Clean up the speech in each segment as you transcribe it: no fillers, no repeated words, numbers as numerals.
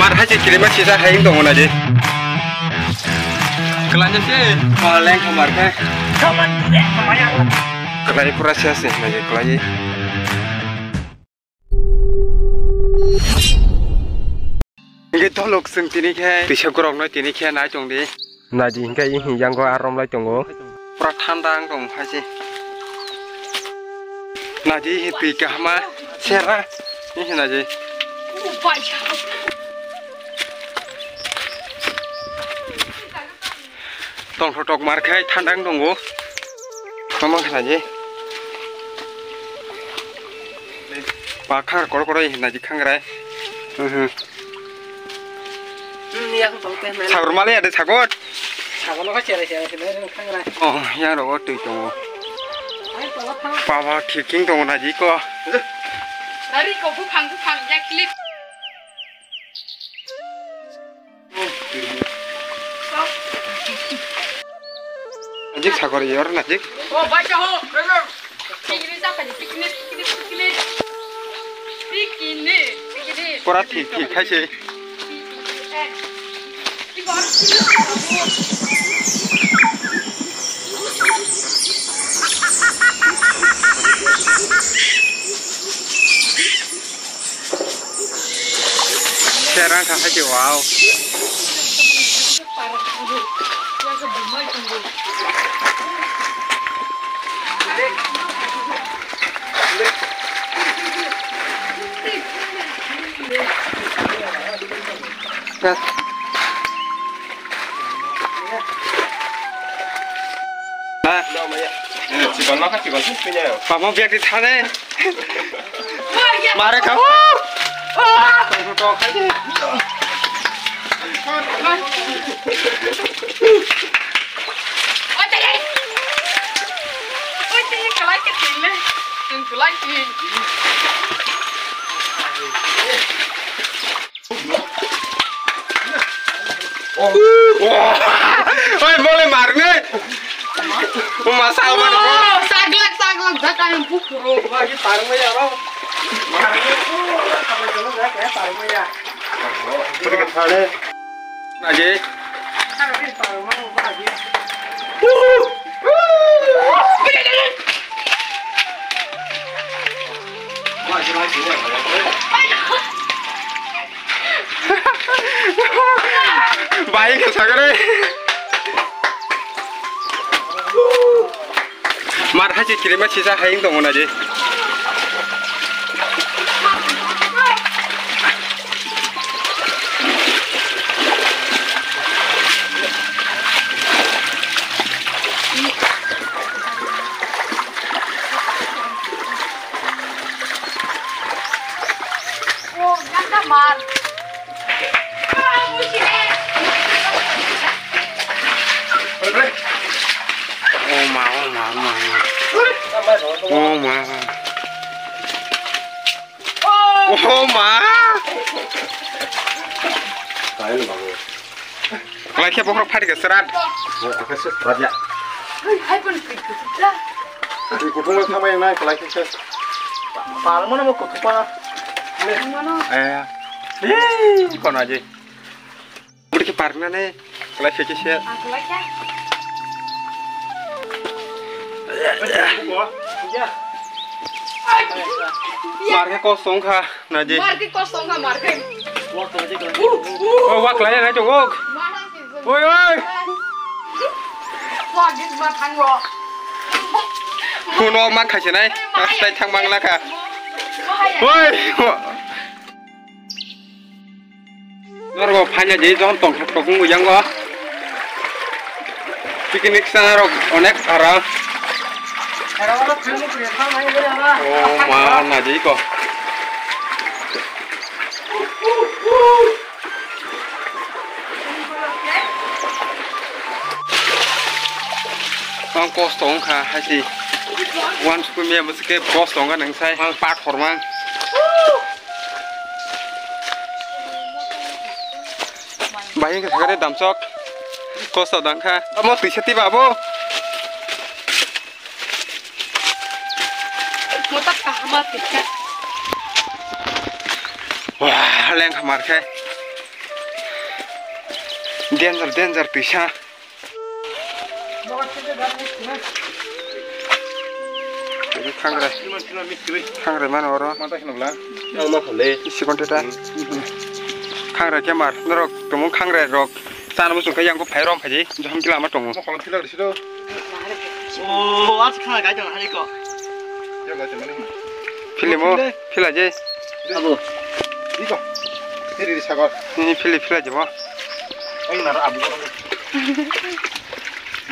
Marhaji kiriman sisa haying dong aja. Kelanya sih, leng kamar ke. Kelanya proses nih, aja kelanya. Gitu loh, sentini ke. Bisa kurang nih, tini ke naik jong di. Naji hingga ini yang gua arom lagi jonggo. Pratandang dong haji. Naji tiga mah serah. Ini naji. Tong tok markai tandang donggo. Ngomong naji. Bakar kor ini naji kangrai. Sagur malih ada sagot. Sagot lo cere-cere kangrai. Oh, ya lo tuh donggo. Bawa kiking dong naji ko. Dari kau kupang ya klip. Najik sagur yor najik. Oh baca ho, piknik apa nih piknik. Pura tik kasih. Sekarang kasih wow. Paman biar di sana. Mari kamu. Boleh marne. Masak mana? Saglak zakar yang pukul. Bagi tarung aja orang. Marne. Apa jalan dah kayak tarung aja. Pergi ke sana. Aja. Kalau tarung mau bagi. Baik ke sana. Marhaji kiriman sisa haying dong aja. Oh, jangan mar. Oh ma. Lagi apa orang pada keserat? Aku serat ya. Hai pun ikut. Ikut sama yang naik lagi kes. Paling mana mau kutu pa? Mana? Kon aja. Udah ke parna nih. Lagi kes. Aku lagi. Marke kosong kah, Naji? Marke kosong kah, marke? Oh, wak lain aja jongok. Woi. Wah, di makan lo. Kuno mak kasih naik, saya cangmang lah kah? Woi. Nggak hanya jadi contoh, tokung yang gua. Piknik sana rok, onek arah. Oh mana jadi kok? Bang kosong kah haji? Wan sukunya meski kosong kan yang saya bang pat hormang. Bayang kesana damsok kosong dang kah? Mau tiseti babu? Wah, leng kamar ke. Danger tuisa. Jadi kangrai mana orang? Mata kenapa? Yang mau boleh. Isi konteta. Kangrai kemar, nerok temu kangrai rok. Sana musuh yang ko pairom paji, jam kila mat temu. Mau kalau tidak di situ. Oh, as kangrai gak jangan hari kok. Ya nggak cuman ini. Pilih aja. Abu. Iko. Ini di sagar. Ini pilih aja mau. Ini nara abu kan.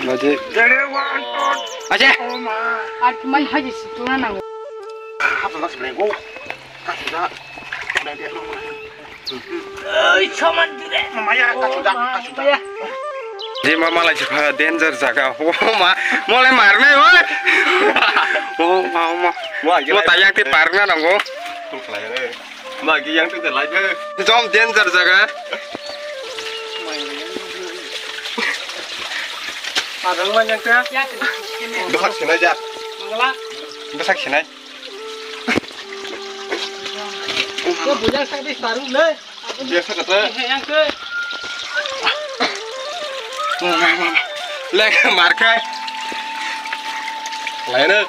Aja. Aja. At may hajis tuna nang. Apa nak sebelenggu? Kasih dah. Udah dia nomor. Cuman tidak. Mamaya kasih dah. Jadi mama lagi pada danger jaga. Mulai marne, woi. Mau tayang ti parna nanggo. Lagi yang tu lagi. Jom danger jaga. Ada mana yang tu? Ya. Besak sini aja. Mangala. Besak sini. Kau punya sakit baru le. Biasa kata. Yang ke. Lek markai. Lainnya.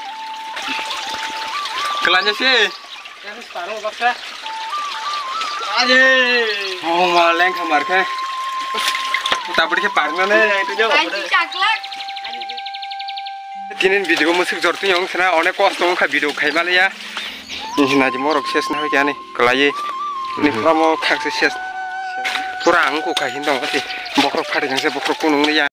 Kelanya sih. Yang separuh baksa. Aje. Oh maleng markai. Tapi dia parna nih. Itu jauh. Anji caklat. Tinin video musik jortu yang sana onek kosong ka video kai malaya. Ini naji morok ses nah kiani kelai. Ini pramo kak ses. Kurang ku kai hindong kasi. Bokrok pada yang saya bokrok kunung ni ya.